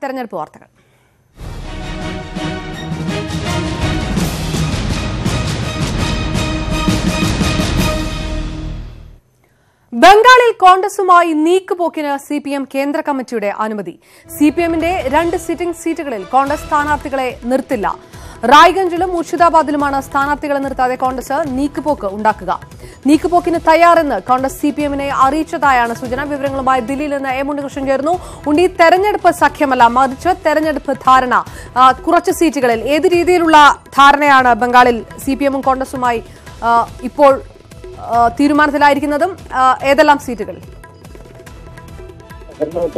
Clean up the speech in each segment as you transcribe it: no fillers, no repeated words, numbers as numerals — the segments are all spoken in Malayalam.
തെരഞ്ഞെടുപ്പ് വാർത്തകൾ. ബംഗാളിൽ കോൺഗ്രസുമായി നീക്കുപോക്കിന് സിപിഎം കേന്ദ്ര കമ്മിറ്റിയുടെ അനുമതി. സിപിഎമ്മിന്റെ 2 സിറ്റിംഗ് സീറ്റുകളിൽ കോൺഗ്രസ് സ്ഥാനാർത്ഥികളെ നിർത്തില്ല. റായ്ഗഞ്ചിലും മുർഷിദാബാദിലുമാണ് സ്ഥാനാർത്ഥികളെ നിർത്താതെ കോൺഗ്രസ് നീക്കുപോക്ക് ഉണ്ടാക്കുക. നീക്കുപോക്കിന് തയ്യാറെന്ന് കോൺഗ്രസ് സിപിഎമ്മിനെ അറിയിച്ചതായാണ് സൂചന. വിവരങ്ങളുമായി ദില്ലിയിൽ നിന്ന് എം ഉണ്ണികൃഷ്ണൻ ചേർന്നു. ഉണ്ണി, തെരഞ്ഞെടുപ്പ് സഖ്യമല്ല, മറിച്ച് തെരഞ്ഞെടുപ്പ് ധാരണ. കുറച്ച് സീറ്റുകളിൽ ഏത് രീതിയിലുള്ള ധാരണയാണ് ബംഗാളിൽ സിപിഎമ്മും കോൺഗ്രസുമായി ഇപ്പോൾ തീരുമാനത്തിലായിരിക്കുന്നതും? ഏതെല്ലാം സീറ്റുകളിൽ?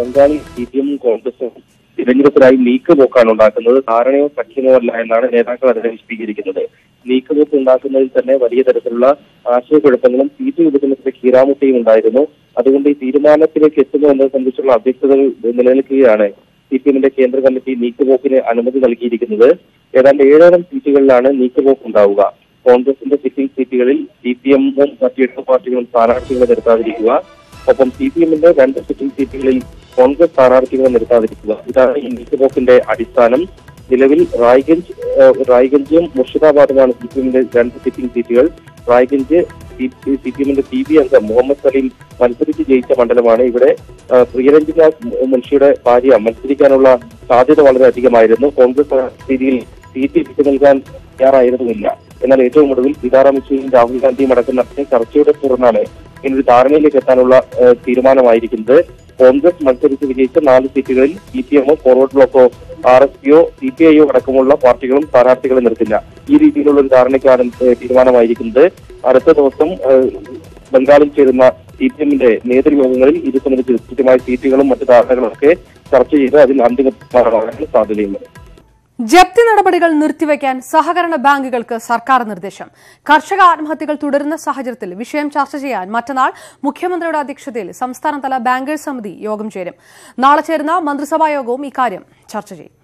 ബംഗാളിൽ സിപിഎമ്മും കോൺഗ്രസും തിരഞ്ഞെടുപ്പിനായി നീക്കുപോക്കാണ് ഉണ്ടാക്കുന്നത്. ധാരണയോ സഖ്യമോ അല്ല എന്നാണ് നേതാക്കൾ അതിനെ വിശദീകരിക്കുന്നത്. നീക്കുപോക്ക് ഉണ്ടാക്കുന്നതിൽ തന്നെ വലിയ തരത്തിലുള്ള ആശയക്കുഴപ്പങ്ങളും സീറ്റ് വിഭജനത്തിലെ കീറാമുട്ടിയും ഉണ്ടായിരുന്നു. അതുകൊണ്ട് ഈ തീരുമാനത്തിലേക്ക് എത്തുന്നു എന്നത് സംബന്ധിച്ചുള്ള അവ്യക്തതകൾ നിലനിൽക്കുകയാണ്. സിപിഎമ്മിന്റെ കേന്ദ്ര കമ്മിറ്റി നീക്കുപോക്കിന് അനുമതി നൽകിയിരിക്കുന്നത്. ഏതാണ്ട് 7 സീറ്റുകളിലാണ് നീക്കുപോക്ക് ഉണ്ടാവുക. കോൺഗ്രസിന്റെ സിറ്റിംഗ് സീറ്റുകളിൽ സിപിഎമ്മും മറ്റു 8 പാർട്ടികളും സ്ഥാനാർത്ഥികളെ നിർത്താതിരിക്കുക. ഒപ്പം സിപിഎമ്മിന്റെ 2 സിറ്റിംഗ് സീറ്റുകളിൽ കോൺഗ്രസ് സ്ഥാനാർത്ഥികളെ നിർത്താതിരിക്കുക. ഇതാണ് ഈ നീക്കുപോക്കിന്റെ അടിസ്ഥാനം. നിലവിൽ റായ്ഗഞ്ചും മുർഷിദാബാദുമാണ് സിപിഎമ്മിന്റെ 2 സിറ്റിംഗ് സീറ്റുകൾ. റായ്ഗഞ്ച് സിപിഎമ്മിന്റെ PB അംഗം മുഹമ്മദ് സലീം മത്സരിച്ച് ജയിച്ച മണ്ഡലമാണ്. ഇവിടെ പ്രിയരഞ്ജിനാഥ് മുൻഷിയുടെ ഭാര്യ മത്സരിക്കാനുള്ള സാധ്യത വളരെ അധികമായിരുന്നു. കോൺഗ്രസ് രീതിയിൽ സീറ്റ് വിട്ടു നൽകാൻ തയ്യാറായിരുന്നില്ല. എന്നാൽ ഏറ്റവും ഒടുവിൽ സീതാറാം യെച്ചൂരിയും രാഹുൽ ഗാന്ധിയും അടക്കം നടത്തിയ ചർച്ചയുടെ തുടർന്നാണ് ഇന്നൊരു ധാരണയിലേക്ക് എത്താനുള്ള തീരുമാനമായിരിക്കുന്നത്. കോൺഗ്രസ് മത്സരിച്ച് വിജയിച്ച 4 സീറ്റുകളിൽ സിപിഎമ്മോ ഫോർവേഡ് ബ്ലോക്കോ RSPയോ CPIയോ അടക്കമുള്ള പാർട്ടികളും സ്ഥാനാർത്ഥികളെ നിർത്തില്ല. ഈ രീതിയിലുള്ള ഒരു ധാരണയ്ക്കാണ് തീരുമാനമായിരിക്കുന്നത്. അടുത്ത ദിവസം ബംഗാളിൽ ചേരുന്ന സിപിഎമ്മിന്റെ നേതൃയോഗങ്ങളിൽ ഇത് സംബന്ധിച്ച് കൃത്യമായ സീറ്റുകളും മറ്റു ധാരണകളൊക്കെ ചർച്ച ചെയ്ത് അതിൽ അന്തിമ തീരുമാനമാകാൻ സാധ്യതയുണ്ട്. ജപ്തി നടപടികൾ നിർത്തിവെക്കാൻ സഹകരണ ബാങ്കുകൾക്ക് സർക്കാർ നിർദ്ദേശം. കർഷക ആത്മഹത്യകൾ തുടരുന്ന സാഹചര്യത്തിൽ വിഷയം ചർച്ച ചെയ്യാൻ മറ്റന്നാൾ മുഖ്യമന്ത്രിയുടെ അധ്യക്ഷതയിൽ സംസ്ഥാനതല ബാങ്കേഴ്സ് സമിതി യോഗം ചേരും. നാളെ ചേരുന്ന മന്ത്രിസഭാ യോഗവും ഇക്കാര്യം ചർച്ച ചെയ്യും.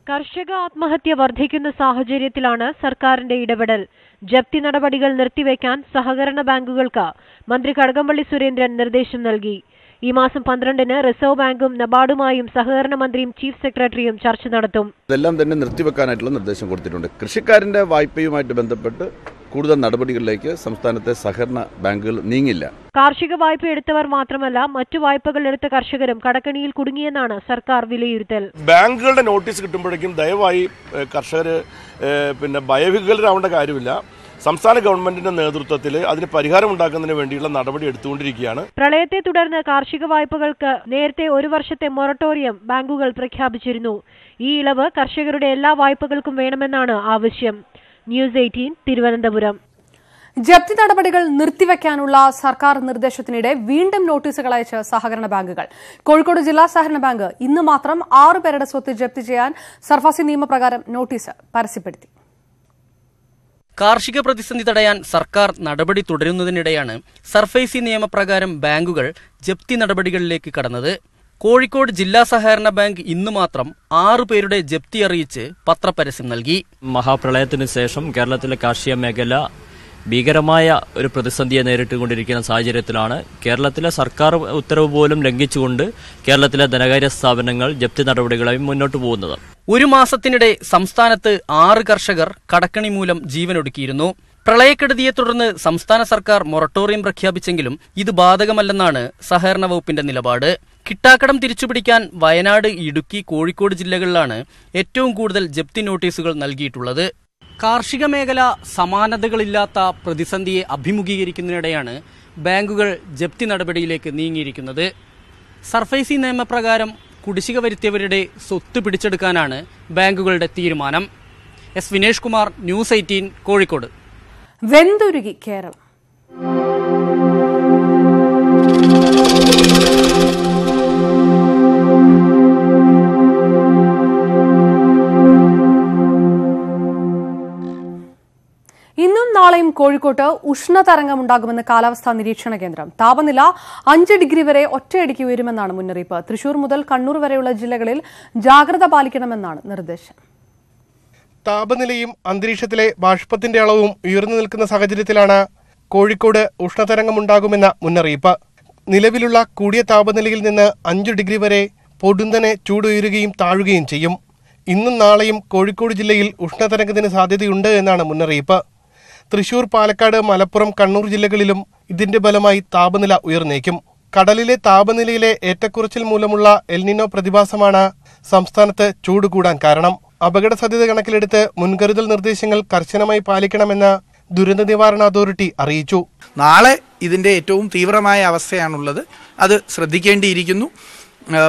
കർഷക ആത്മഹത്യ വർദ്ധിക്കുന്ന സാഹചര്യത്തിലാണ് സർക്കാരിന്റെ ഇടപെടൽ. ജപ്തി നടപടികൾ നിർത്തിവെക്കാൻ സഹകരണ ബാങ്കുകൾക്ക് മന്ത്രി കടകംപള്ളി സുരേന്ദ്രൻ നിർദ്ദേശം നൽകി. ഈ മാസം 12-ന് റിസർവ് ബാങ്കും നബാർഡുമായും സഹകരണ മന്ത്രിയും ചീഫ് സെക്രട്ടറിയും ചർച്ച നടത്തും. ഇതെല്ലാം തന്നെ നിർത്തിവെക്കാനായിട്ടുള്ള നിർദ്ദേശം കൊടുത്തിട്ടുണ്ട്. കൃഷിക്കാരന്റെ വായ്പയുമായിട്ട് ബന്ധപ്പെട്ട് കൂടുതൽ നടപടികളിലേക്ക് സംസ്ഥാനത്തെ സഹകരണ ബാങ്കുകൾ നീങ്ങില്ല. കാർഷിക വായ്പ എടുത്തവർ മാത്രമല്ല, മറ്റു വായ്പകൾ എടുത്ത കർഷകരും കടക്കണിയിൽ കുടുങ്ങിയെന്നാണ് സർക്കാർ വിലയിരുത്തൽ. ബാങ്കുകളുടെ നോട്ടീസ് കിട്ടുമ്പോഴേക്കും ദയവായി കർഷകർ ഭയവിഹ്വലരാവേണ്ട കാര്യമില്ല. സംസ്ഥാന ഗവൺമെന്റിന്റെ നേതൃത്വത്തിൽ അതിന് പരിഹാരം ഉണ്ടാക്കുന്നതിന് വേണ്ടിയുള്ള നടപടി എടുത്തുകൊണ്ടിരിക്കുകയാണ്. പ്രളയത്തെ തുടർന്ന് കാർഷിക വായ്പകൾക്ക് നേരത്തെ 1 വർഷത്തെ മൊറട്ടോറിയം ബാങ്കുകൾ പ്രഖ്യാപിച്ചിരുന്നു. ഈ ഇളവ് കർഷകരുടെ എല്ലാ വായ്പകൾക്കും വേണമെന്നാണ് ആവശ്യം. ന്യൂസ് 18 തിരുവനന്തപുരം. ജപ്തി നടപടികൾ നിർത്തിവെക്കാനുള്ള സർക്കാർ നിർദ്ദേശത്തിനിടെ വീണ്ടും നോട്ടീസുകൾ അയച്ച് സഹകരണ ബാങ്കുകൾ. കോഴിക്കോട് ജില്ലാ സഹകരണ ബാങ്ക് ഇന്ന് മാത്രം 6 പേരുടെ സ്വത്ത് ജപ്തി ചെയ്യാൻ സർഫാസി നിയമപ്രകാരം നോട്ടീസ് പരസ്യപ്പെടുത്തി. കാർഷിക പ്രതിസന്ധി തടയാൻ സർക്കാർ നടപടി തുടരുന്നതിനിടെയാണ് സർഫേസി നിയമപ്രകാരം ബാങ്കുകൾ ജപ്തി നടപടികളിലേക്ക് കടന്നത്. കോഴിക്കോട് ജില്ലാ സഹകരണ ബാങ്ക് ഇന്നു മാത്രം 6 പേരുടെ ജപ്തി അറിയിച്ച് പത്രപരസ്യം നൽകി. മഹാപ്രളയത്തിന് ശേഷം കേരളത്തിലെ കാർഷിക മേഖല ഭീകരമായ ഒരു പ്രതിസന്ധിയെ നേരിട്ടുകൊണ്ടിരിക്കുന്ന സാഹചര്യത്തിലാണ് കേരളത്തിലെ സർക്കാർ ഉത്തരവ് പോലും ലംഘിച്ചുകൊണ്ട് കേരളത്തിലെ ധനകാര്യ സ്ഥാപനങ്ങൾ ജപ്തി നടപടികളായി മുന്നോട്ട് പോകുന്നത്. 1 മാസത്തിനിടെ സംസ്ഥാനത്ത് 6 കർഷകർ കടക്കണി മൂലം ജീവനൊടുക്കിയിരുന്നു. പ്രളയക്കെടുതിയെ തുടർന്ന് സംസ്ഥാന സർക്കാർ മൊറട്ടോറിയം പ്രഖ്യാപിച്ചെങ്കിലും ഇത് ബാധകമല്ലെന്നാണ് സഹകരണ വകുപ്പിന്റെ നിലപാട്. കിട്ടാക്കടം തിരിച്ചുപിടിക്കാൻ വയനാട്, ഇടുക്കി, കോഴിക്കോട് ജില്ലകളിലാണ് ഏറ്റവും കൂടുതൽ ജപ്തി നോട്ടീസുകൾ നൽകിയിട്ടുള്ളത്. കാർഷിക മേഖല സമാനതകളില്ലാത്ത പ്രതിസന്ധിയെ അഭിമുഖീകരിക്കുന്നതിനിടെയാണ് ബാങ്കുകൾ ജപ്തി നടപടിയിലേക്ക് നീങ്ങിയിരിക്കുന്നത്. സർഫേസി നിയമപ്രകാരം കുടിശ്ശിക വരുത്തിയവരുടെ സ്വത്ത് പിടിച്ചെടുക്കാനാണ് ബാങ്കുകളുടെ തീരുമാനം. S Vinesh Kumar, news 18 Kozhikode. വെന്തുരുകി കേരളം. ഇന്നും നാളെയും കോഴിക്കോട്ട് ഉഷ്ണതരംഗമുണ്ടാകുമെന്ന് കാലാവസ്ഥാ നിരീക്ഷണ കേന്ദ്രം. താപനില 5 ഡിഗ്രി വരെ ഒറ്റയടിക്ക് ഉയരുമെന്നാണ് മുന്നറിയിപ്പ്. തൃശൂർ മുതൽ കണ്ണൂർ വരെയുള്ള ജില്ലകളിൽ ജാഗ്രത പാലിക്കണമെന്നാണ് നിർദ്ദേശം. താപനിലയും അന്തരീക്ഷത്തിലെ ബാഷ്പത്തിന്റെ അളവും ഉയർന്നു നിൽക്കുന്ന സാഹചര്യത്തിലാണ് കോഴിക്കോട് ഉഷ്ണതരംഗമുണ്ടാകുമെന്ന മുന്നറിയിപ്പ്. നിലവിലുള്ള കൂടിയ താപനിലയിൽ നിന്ന് 5 ഡിഗ്രി വരെ പൊടുന്നനെ ചൂടുയരുകയും താഴുകയും ചെയ്യും. ഇന്നും നാളെയും കോഴിക്കോട് ജില്ലയിൽ ഉഷ്ണതരംഗത്തിന് സാധ്യതയുണ്ട് എന്നാണ് മുന്നറിയിപ്പ്. തൃശൂർ, പാലക്കാട്, മലപ്പുറം, കണ്ണൂർ ജില്ലകളിലും ഇതിന്റെ ഫലമായി താപനില ഉയർന്നേക്കും. കടലിലെ താപനിലയിലെ ഏറ്റക്കുറച്ചിൽ മൂലമുള്ള എൽനിനോ പ്രതിഭാസമാണ് സംസ്ഥാനത്ത് ചൂട് കൂടാൻ കാരണം. അപകട സാധ്യത കണക്കിലെടുത്ത് മുൻകരുതൽ നിർദ്ദേശങ്ങൾ കർശനമായി പാലിക്കണമെന്ന് ദുരന്ത നിവാരണ അതോറിറ്റി അറിയിച്ചു. നാളെ ഇതിന്റെ ഏറ്റവും തീവ്രമായ അവസ്ഥയാണുള്ളത്. അത് ശ്രദ്ധിക്കേണ്ടിയിരിക്കുന്നു.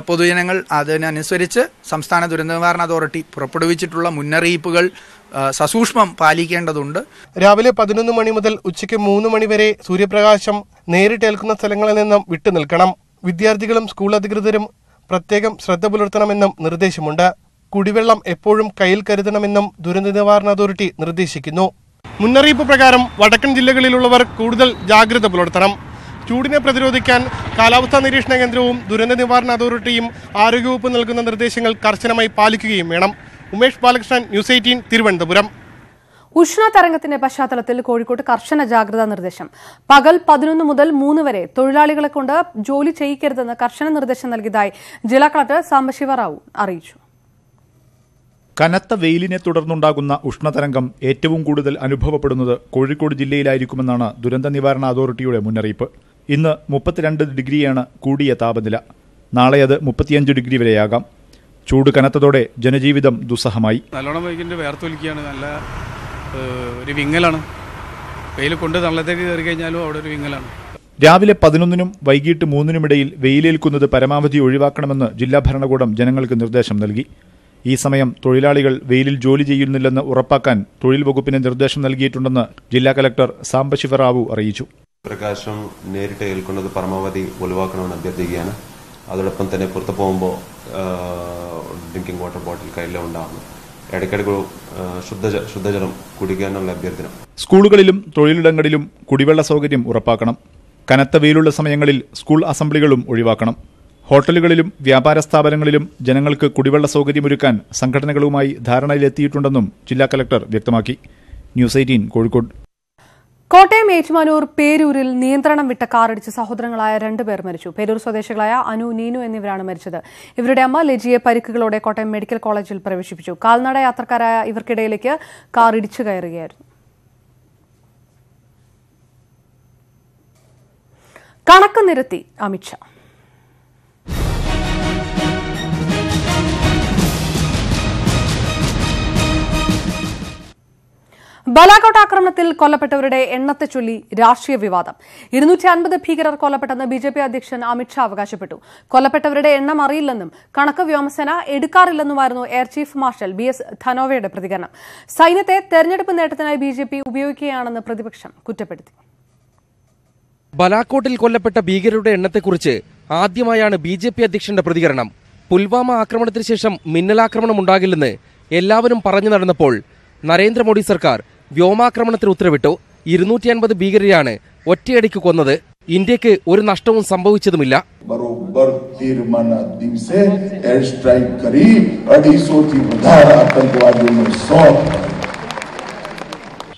പൊതുജനങ്ങൾ അതിനനുസരിച്ച് സംസ്ഥാന ദുരന്ത നിവാരണ അതോറിറ്റി പുറപ്പെടുവിച്ചിട്ടുള്ള മുന്നറിയിപ്പുകൾ സസൂക്ഷ്മം പാലിക്കേണ്ടതുണ്ട്. രാവിലെ 11 മണി മുതൽ ഉച്ചയ്ക്ക് 3 മണി വരെ സൂര്യപ്രകാശം നേരിട്ടേൽക്കുന്ന സ്ഥലങ്ങളിൽ നിന്നും വിട്ടുനിൽക്കണം. വിദ്യാർത്ഥികളും സ്കൂൾ അധികൃതരും പ്രത്യേകം ശ്രദ്ധ പുലർത്തണമെന്നും നിർദ്ദേശമുണ്ട്. കുടിവെള്ളം എപ്പോഴും കയ്യിൽ കരുതണമെന്നും ദുരന്ത നിവാരണ അതോറിറ്റി നിർദ്ദേശിക്കുന്നു. മുന്നറിയിപ്പ് പ്രകാരം വടക്കൻ ജില്ലകളിലുള്ളവർ കൂടുതൽ ജാഗ്രത പുലർത്തണം. ചൂടിനെ പ്രതിരോധിക്കാൻ കാലാവസ്ഥാ നിരീക്ഷണ കേന്ദ്രവും ദുരന്ത നിവാരണ അതോറിറ്റിയും ആരോഗ്യവകുപ്പ് നൽകുന്ന നിർദ്ദേശങ്ങൾ കർശനമായി പാലിക്കുകയും വേണം. ഉമേഷ് ബാലകൃഷ്ണൻ, ന്യൂസ് 18, തിരുവനന്തപുരം. ഉഷ്ണതരംഗത്തിന്റെ പശ്ചാത്തലത്തിൽ കോഴിക്കോട്ട് കർശന ജാഗ്രതാ നിർദ്ദേശം. പകൽ 11 മുതൽ 3 വരെ തൊഴിലാളികളെ കൊണ്ട് ജോലി ചെയ്യിക്കരുതെന്ന് കർശന നിർദ്ദേശം നൽകിയതായി ജില്ലാ കളക്ടർ സാംബശിവറാവു അറിയിച്ചു. കനത്ത വെയിലിനെ തുടർന്നുണ്ടാകുന്ന ഉഷ്ണതരംഗം ഏറ്റവും കൂടുതൽ അനുഭവപ്പെടുന്നത് കോഴിക്കോട് ജില്ലയിലായിരിക്കുമെന്നാണ് ദുരന്ത നിവാരണ അതോറിറ്റിയുടെ മുന്നറിയിപ്പ്. ഇന്ന് 32 ഡിഗ്രിയാണ് കൂടിയ താപനില. നാളെ അത് 35 ഡിഗ്രി വരെയാകാം. ചൂട് കനത്തതോടെ ജനജീവിതം ദുസ്സഹമായി. നല്ലോണം വൈകിട്ട് വേർത്തൊലിക്കുകയാണ്. നല്ല ഒരു വിങ്ങലാണ്. വെയിൽ കൊണ്ട് തള്ളത്തേക്ക് കയറി കഴിഞ്ഞാലും അവിടെ ഒരു വിങ്ങലാണ്. രാവിലെ 11നും വൈകിട്ട് 3നുമിടയിൽ വെയിലേൽക്കുന്നത് പരമാവധി ഒഴിവാക്കണമെന്ന് ജില്ലാ ഭരണകൂടം ജനങ്ങൾക്ക് നിർദ്ദേശം നൽകി. ഈ സമയം തൊഴിലാളികൾ വെയിലിൽ ജോലി ചെയ്യുന്നില്ലെന്ന് ഉറപ്പാക്കാൻ തൊഴിൽ വകുപ്പിന് നിർദ്ദേശം നൽകിയിട്ടുണ്ടെന്ന് ജില്ലാ കലക്ടർ സാംബശിവറാവു അറിയിച്ചു. പ്രകാശം നേരിട്ട് ഏൽക്കുന്നത് പരമാവധി ഒഴിവാക്കണമെന്ന് അഭ്യർത്ഥിക്കുകയാണ്. അതോടൊപ്പം തന്നെ പുറത്തു പോകുമ്പോൾ ഡ്രിങ്കിംഗ് വാട്ടർ ബോട്ടിൽ കയ്യിലുണ്ടാകുന്നു. ഇടയ്ക്കിടയ്ക്ക് ശുദ്ധജലം കുടിക്കാനുള്ള അഭ്യർത്ഥന. സ്കൂളുകളിലും തൊഴിലിടങ്ങളിലും കുടിവെള്ള സൗകര്യം ഉറപ്പാക്കണം. കനത്ത വെയിലുള്ള സമയങ്ങളിൽ സ്കൂൾ അസംബ്ലികളും ഒഴിവാക്കണം. ഹോട്ടലുകളിലും വ്യാപാര സ്ഥാപനങ്ങളിലും ജനങ്ങൾക്ക് കുടിവെള്ള സൗകര്യമൊരുക്കാൻ സംഘടനകളുമായി ധാരണയിലെത്തിയിട്ടുണ്ടെന്നും ജില്ലാ കലക്ടർ വ്യക്തമാക്കി. ന്യൂസ് 18 കോഴിക്കോട്. കോട്ടയം ഏറ്റുമാനൂർ പേരൂരിൽ നിയന്ത്രണം വിട്ട കാറിടിച്ച് സഹോദരങ്ങളായ 2 പേർ മരിച്ചു. പേരൂർ സ്വദേശികളായ അനു, നീനു എന്നിവരാണ് മരിച്ചത്. ഇവരുടെ അമ്മ ലജിയെ പരിക്കുകളോടെ കോട്ടയം മെഡിക്കൽ കോളേജിൽ പ്രവേശിപ്പിച്ചു. കാൽനട യാത്രക്കാരായ ഇവർക്കിടയിലേക്ക് കാർ ഇടിച്ചു കയറുകയായിരുന്നു. കണക്ക് നിരത്തി അമിത്ഷാ. ബാലാകോട്ട് ആക്രമണത്തിൽ കൊല്ലപ്പെട്ടവരുടെ എണ്ണത്തെ ചൊല്ലി രാഷ്ട്രീയ വിവാദം. 250 ഭീകരർ കൊല്ലപ്പെട്ടെന്ന് ബിജെപി അധ്യക്ഷൻ അമിത്ഷാ അവകാശപ്പെട്ടു. കൊല്ലപ്പെട്ടവരുടെ എണ്ണം അറിയില്ലെന്നും കണക്ക് വ്യോമസേന എടുക്കാറില്ലെന്നുമായിരുന്നു എയർ ചീഫ് മാർഷൽ BS ധനോവയുടെ പ്രതികരണം. സൈന്യത്തെ തെരഞ്ഞെടുപ്പ് നേട്ടത്തിനായി ബിജെപി ഉപയോഗിക്കുകയാണെന്ന് പ്രതിപക്ഷം കുറ്റപ്പെടുത്തി. ബലാക്കോട്ടിൽ കൊല്ലപ്പെട്ട ഭീകരരുടെ എണ്ണത്തെക്കുറിച്ച് ആദ്യമായാണ് ബിജെപി അധ്യക്ഷന്റെ പ്രതികരണം. പുൽവാമ ആക്രമണത്തിന് ശേഷം മിന്നലാക്രമണം ഉണ്ടാകില്ലെന്ന് എല്ലാവരും പറഞ്ഞു നടന്നപ്പോൾ നരേന്ദ്രമോദി സർക്കാർ വ്യോമാക്രമണത്തിന് ഉത്തരവിട്ടു. 250 ഭീകരരെയാണ് ഒറ്റയടിക്ക് കൊന്നത്. ഇന്ത്യക്ക് ഒരു നഷ്ടവും സംഭവിച്ചതുമില്ല.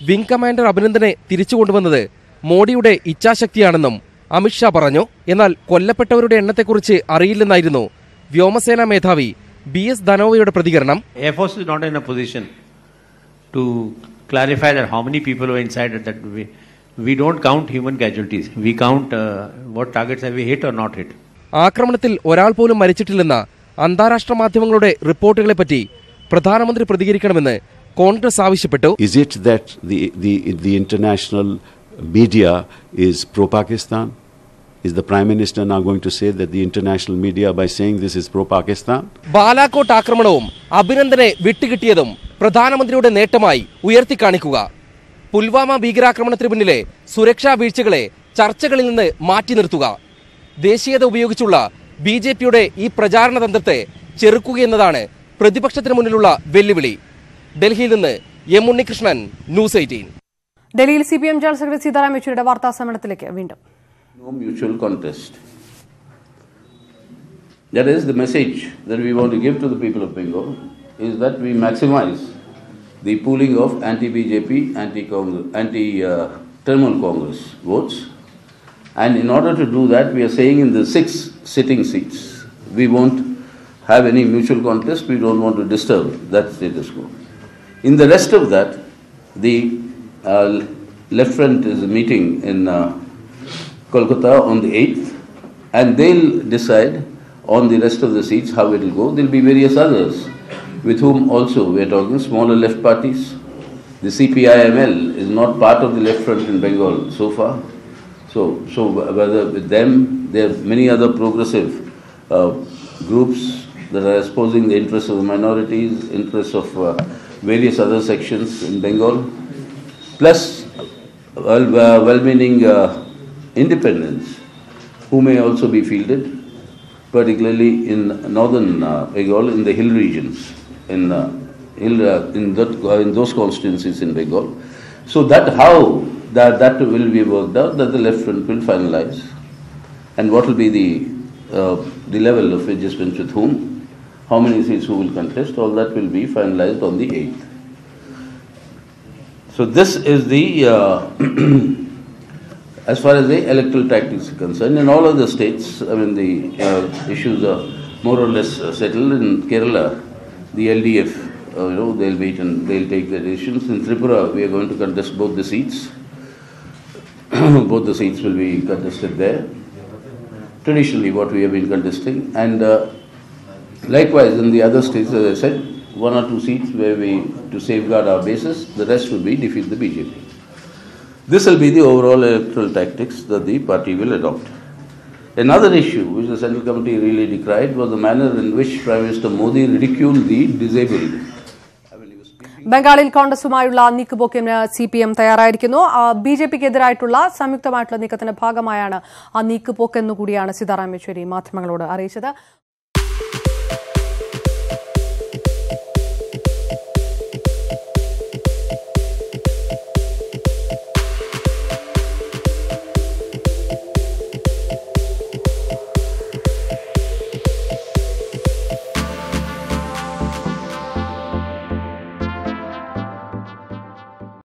വിംഗ് കമാൻഡർ അഭിനന്ദനെ തിരിച്ചുകൊണ്ടുവന്നത് മോഡിയുടെ ഇച്ഛാശക്തിയാണെന്നും അമിത്ഷാ പറഞ്ഞു. എന്നാൽ കൊല്ലപ്പെട്ടവരുടെ എണ്ണത്തെക്കുറിച്ച് അറിയില്ലെന്നായിരുന്നു വ്യോമസേനാ മേധാവി BS ധനോവയുടെ പ്രതികരണം. Air force is not in a position to clarify that how many people were inside that we don't count human casualties. We count what targets have we hit or not hit. ആക്രമണത്തിൽ ഒരാൾ പോലും മരിച്ചിട്ടില്ലെന്ന അന്താരാഷ്ട്ര മാധ്യമങ്ങളുടെ റിപ്പോർട്ടുകളെ പറ്റി പ്രധാനമന്ത്രി പ്രതികരിക്കണമെന്ന് കോൺഗ്രസ് ആവശ്യപ്പെട്ടു. Is it that the international media is pro-Pakistan? Is the Prime Minister now going to say that the international media by saying this is pro-Pakistan? Balakot ആക്രമണവും അഭിനന്ദനെ വിട്ടുകിട്ടിയതും പ്രധാനമന്ത്രിയുടെ നേട്ടമായി ഉയർത്തിക്കാണിക്കുക. പുൽവാമ ഭീകരാക്രമണത്തിന് പിന്നിലെ സുരക്ഷാ വീഴ്ചകളെ ചർച്ചകളിൽ നിന്ന് മാറ്റി നിർത്തുക. ദേശീയത ഉപയോഗിച്ചുള്ള BJPയുടെ ഈ പ്രചാരണ തന്ത്രത്തെ ചെറുക്കുകയെന്നതാണ് പ്രതിപക്ഷത്തിന് മുന്നിലുള്ള വെല്ലുവിളി. ഡൽഹിയിൽ നിന്ന് M. ഉണ്ണികൃഷ്ണൻ, ന്യൂസ് 18. ഡൽഹിയിൽ CPM ജനറൽ സെക്രട്ടറി സീതാറാം യെച്ചൂരിയുടെ വാർത്താ സമ്മേളനത്തിലേക്ക് വീണ്ടും. No mutual contest. That is the message that we want to give to the people of Bengal, is that we maximize the pooling of anti-BJP, anti-Trinamool Congress votes. And in order to do that, we are saying in the 6 sitting seats, we want have any mutual contest. We don't want to disturb that status quo. In the rest of that, the left front is meeting in Kolkata on the 8th, and they'll decide on the rest of the seats how it will go. There will be various others with whom also we are talking, smaller left parties. The CPIML is not part of the left front in Bengal so far. So whether with them, there are many other progressive groups that are espousing the interests of the minorities, interests of various other sections in Bengal, plus well-meaning independents who may also be fielded, particularly in northern Bengal, in the hill regions, in those constituencies in Bengal. So that how that will be worked out, that the left front will finalize, and what will be the level of adjustments with whom, how many seats who will contest, all that will be finalized on the 8th. So this is the as far as the electoral tactics are concerned. In all other states, I mean, the issues are more or less settled. In Kerala, the LDF, they'll wait and they'll take their decisions. In Tripura, we are going to contest both the seats. Both the seats will be contested there. Traditionally, what we have been contesting. And likewise, in the other states, as I said, 1 or 2 seats where we, to safeguard our bases, the rest will be defeat the BJP. This will be the overall electoral tactics that the party will adopt. Another issue which the Central Committee really decried was the manner in which Prime Minister Modi ridiculed the disabled. ബംഗാളിൽ കോൺഗ്രസുമായുള്ള നീക്കുപോക്കിന് CPM തയ്യാറായിരിക്കുന്നു. BJPക്കെതിരായിട്ടുള്ള സംയുക്തമായിട്ടുള്ള നീക്കത്തിന്റെ ഭാഗമായാണ് ആ നീക്കുപോക്കെന്നുകൂടിയാണ് സീതാറാം യെച്ചൂരി മാധ്യമങ്ങളോട് അറിയിച്ചത്.